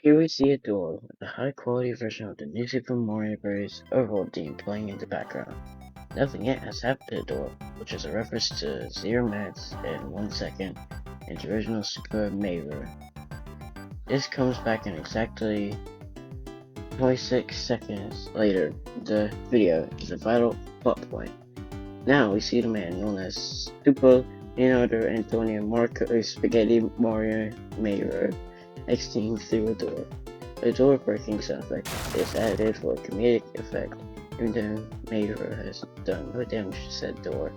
Here we see a door with a high-quality version of the new Super Mario Bros. Overworld theme playing in the background. Nothing yet has happened to the door, which is a reference to 0 minutes and 1 second in the original Super Meiro. This comes back in exactly 26 seconds later. The video is a vital plot point. Now we see the man known as Supa Leonardo Antonio Marco Spaghetti Mario Meiro exiting through a door. The door breaking sound effect is added for comedic effect, even though Meiro has done no damage to said door.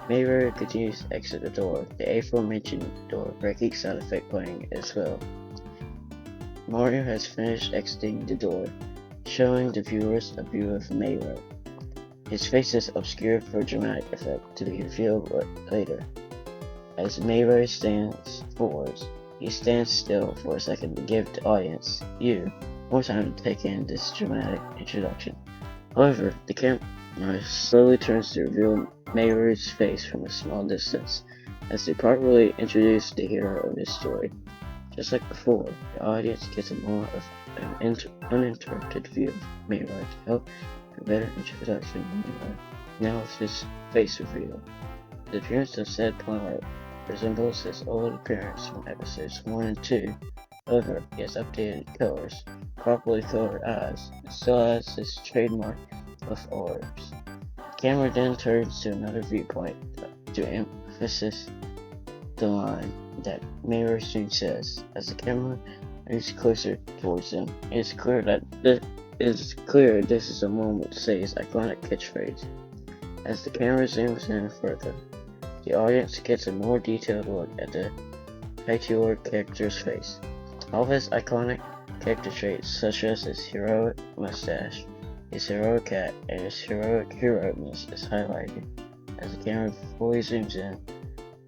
Meiro continues to exit the door, the aforementioned door breaking sound effect playing as well. Mario has finished exiting the door, showing the viewers a view of Meiro. His face is obscured for dramatic effect to be revealed later. As Meiro stands forward, he stands still for a second to give the audience, you, more time to take in this dramatic introduction. However, the camera slowly turns to reveal Meiro's face from a small distance, as they properly introduce the hero of his story. Just like before, the audience gets a more of an uninterrupted view of Meiro to help a better introduction of Meiro. Now with his face reveal. The appearance of said planet resembles his old appearance from episodes 1 and 2. However, he has updated colors, properly colored eyes, and still has his trademark of orbs. The camera then turns to another viewpoint to emphasize the line that Meiro soon says. As the camera moves closer towards him, it is clear this is a moment to say his iconic catchphrase. As the camera zooms in further, the audience gets a more detailed look at the titular character's face. All of his iconic character traits, such as his heroic mustache, his heroic hat, and his heroic heroicness, is highlighted. As the camera fully zooms in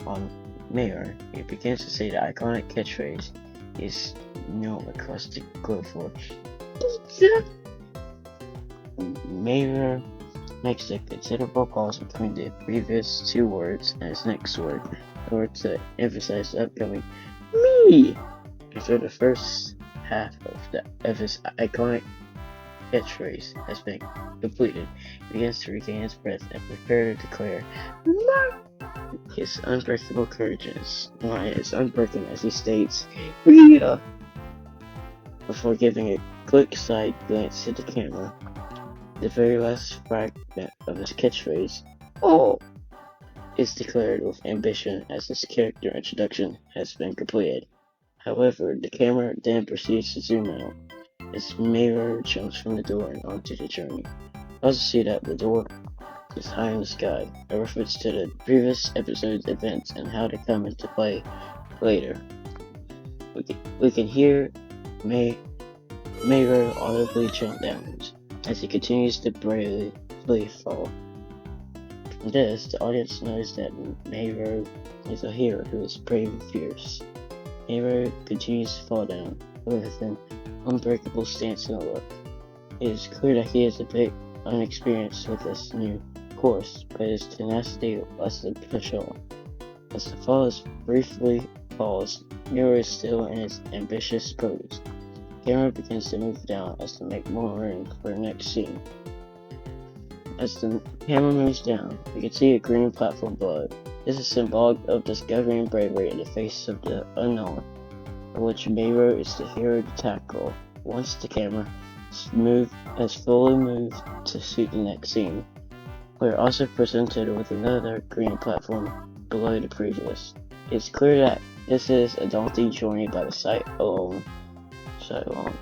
on Meiro, he begins to say the iconic catchphrase he is known across the globe for. Meiro makes a considerable pause between the previous two words and his next word in order to emphasize the upcoming me. After the first half of his iconic catchphrase has been completed, he begins to regain his breath and prepare to declare his unbreakable courage is unbroken as he states, "Yeah," before giving a quick side glance at the camera. The very last fragment of his catchphrase, "Oh," is declared with ambition as his character introduction has been completed. However, the camera then proceeds to zoom out as Meiro jumps from the door and onto the journey. Also see that the door is high in the sky, a reference to the previous episode's events and how they come into play later. We can hear Meiro audibly jump downwards as he continues to bravely fall. From this, the audience knows that Meiro is a hero who is brave and fierce. Meiro continues to fall down with an unbreakable stance and look. It is clear that he is a bit unexperienced with this new course, but his tenacity lets him push on. As the fall is briefly paused, Meiro is still in his ambitious pose. The camera begins to move down as to make more room for the next scene. As the camera moves down, we can see a green platform below. This is symbolic of discovery and bravery in the face of the unknown, for which Meiro is the hero to tackle once the camera has fully moved to suit the next scene. We are also presented with another green platform below the previous. It's clear that this is a daunting journey by the sight alone. So,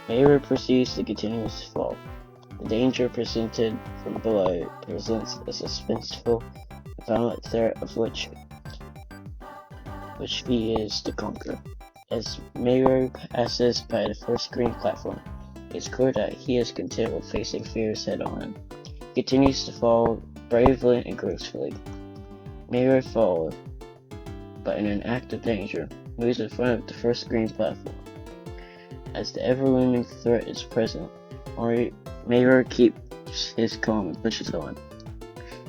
Meiro proceeds to continue his fall. The danger presented from below presents a suspenseful, violent threat of which he is to conquer. As Meiro passes by the first green platform, it's clear that he is content with facing fears head-on. He continues to fall bravely and gracefully. Meiro falls, but in an act of danger, moves in front of the first green platform. As the ever-looming threat is present, Meiro keeps his calm and pushes on.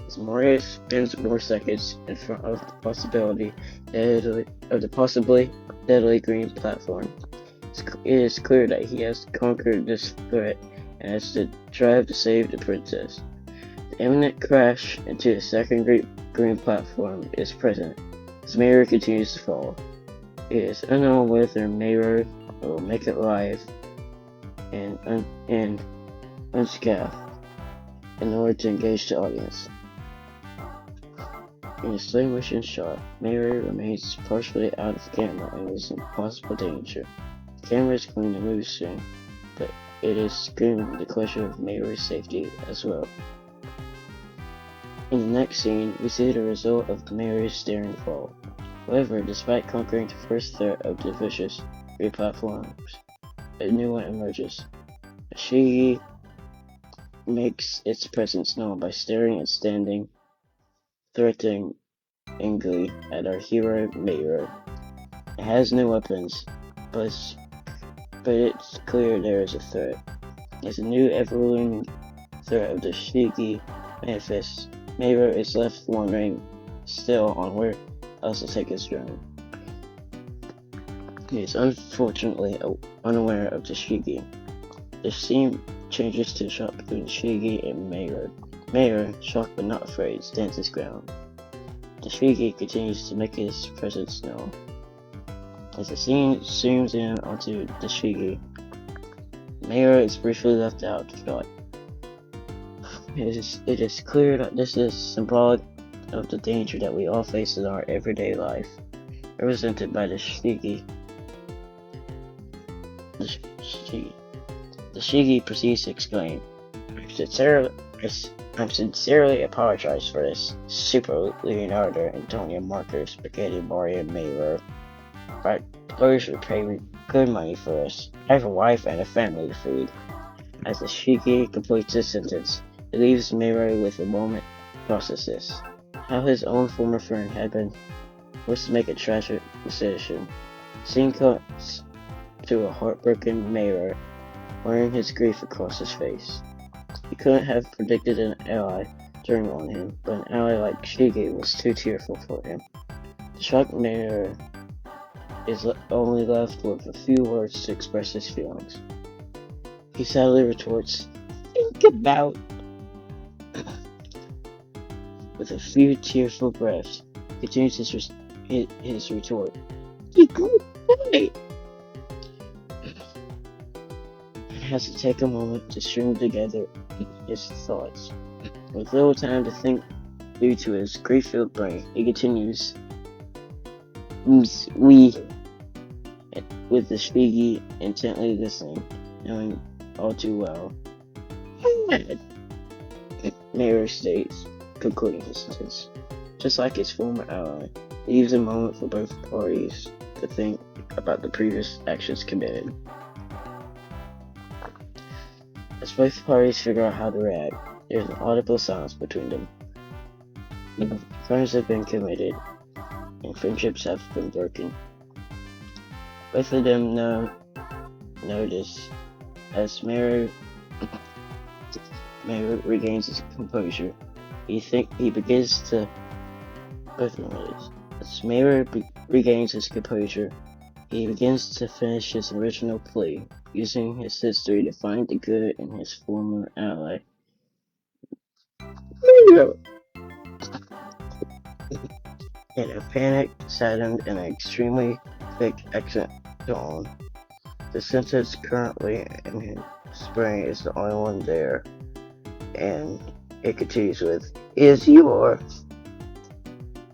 As Mario spends more seconds in front of the possibly deadly green platform. It is clear that he has conquered this threat and has to drive to save the princess. The imminent crash into the second green platform is present as meiro continues to fall. It is unknown whether meiro will make it alive and unscathed in order to engage the audience. In a slow motion shot, meiro remains partially out of camera and is in possible danger. The camera is going to move soon, but it is screaming the question of meiro's safety as well. In the next scene, we see the result of meiro's staring fall. However, despite conquering the first threat of the vicious replatforms, a new one emerges. Shigi makes its presence known by staring and standing threateningly at our hero Meiro. It has no weapons, but it's clear there is a threat. As a new ever-looming threat of the Shigi manifests, Meiro is left wondering still on where else to take his drone. He is unfortunately unaware of the Shigi. The scene changes to a shot between Shigi and Meiro. Meiro, shocked but not afraid, stands his ground. The Shigi continues to make his presence known. As the scene zooms in onto the Shigi, Meiro is briefly left out of shot. It is clear that this is symbolic of the danger that we all face in our everyday life, represented by the Shigi. The Shigi proceeds to exclaim, I'm sincerely apologize for this. Super Leonardo, Antonio Marco, Spaghetti Mario, Meiro. But lawyers would pay me good money for this. I have a wife and a family to feed. As the Shigi completes this sentence, it leaves Meiro with a moment to process this. How his own former friend had been forced to make a tragic decision. Scene cuts to a heartbroken Meiro, wearing his grief across his face. He couldn't have predicted an ally turning on him, but an ally like Shigi was too tearful for him. The shocked Meiro is only left with a few words to express his feelings. He sadly retorts, think about... With a few tearful breaths, he continues his retort. You good boy! He has to take a moment to string together his thoughts. With little time to think due to his grief-filled brain, he continues, with the Shigi intently listening, knowing all too well. Meiro states, concluding his sentence. Just like his former ally, it leaves a moment for both parties to think about the previous actions committed. As both parties figure out how to react, there is an audible silence between them. Crimes have been committed, and friendships have been broken. Both of them notice as Meiro regains his composure. As Meiro regains his composure, he begins to finish his original plea, using his history to find the good in his former ally. Meiro! In a panicked, saddened, and extremely thick accent tone, the sentence currently in his brain is the only one there, and it continues with, is your...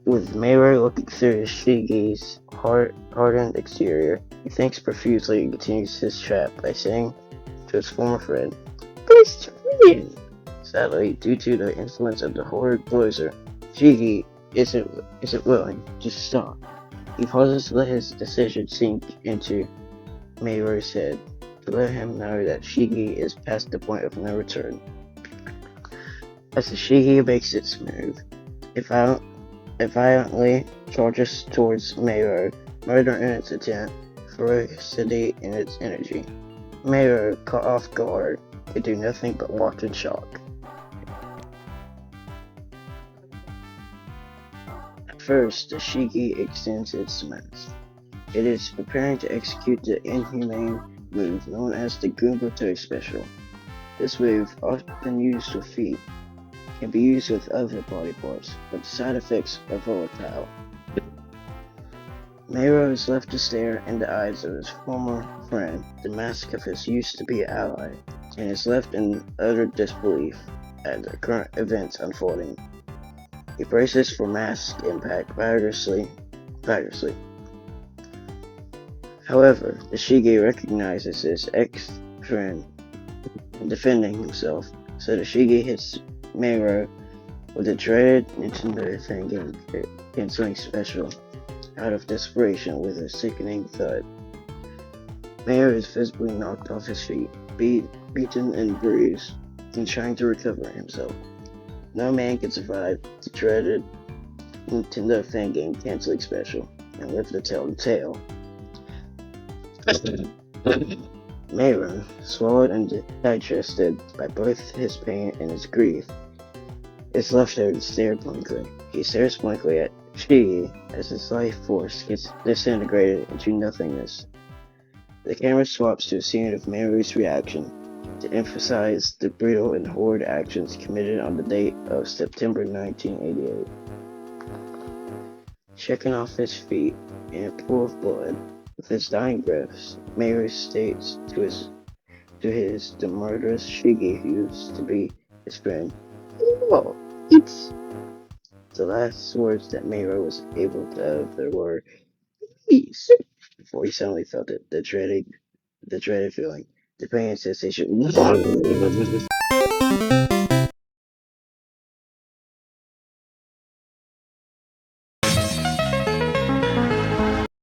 With Meiro looking through his Shigi's hardened exterior, he thinks profusely and continues his trap by saying to his former friend, best friend! Sadly, due to the influence of the horrid blizzard, Shigi isn't willing to stop. He pauses to let his decision sink into Meiro's head, to let him know that Shigi is past the point of no return. As the Shigi makes its move, it violently charges towards Meiro, murder in its intent, ferocity in its energy. Meiro, caught off guard, could do nothing but watch in shock. At first, the Shigi extends its mask, It is preparing to execute the inhumane move known as the Goomba Special. This move, often used with feet, can be used with other body parts, but the side effects are volatile. Meiro is left to stare in the eyes of his former friend, the mask of his used-to-be ally, and is left in utter disbelief at the current events unfolding. He braces for mask impact vigorously. However, the Shige recognizes his ex-friend in defending himself, so the Shige hits Meiro with a dreaded Nintendo Fangame canceling special out of desperation with a sickening thud. Meiro is visibly knocked off his feet, beaten and bruised, and trying to recover himself. No man can survive the dreaded Nintendo Fangame canceling special and live to tell the tale. Meiro, swallowed and digested by both his pain and his grief, is left there to stare blankly. He stares blankly at Shige as his life force gets disintegrated into nothingness. The camera swaps to a scene of Meiro's reaction to emphasize the brutal and horrid actions committed on the date of September 1988. Checking off his feet in a pool of blood, with his dying breaths, Meiro states to the murderous Shige who used to be his friend, "Oh, it's..." The last words that Meiro was able to utter were, "Please," before he suddenly felt it, the dreaded feeling, the pain sensation.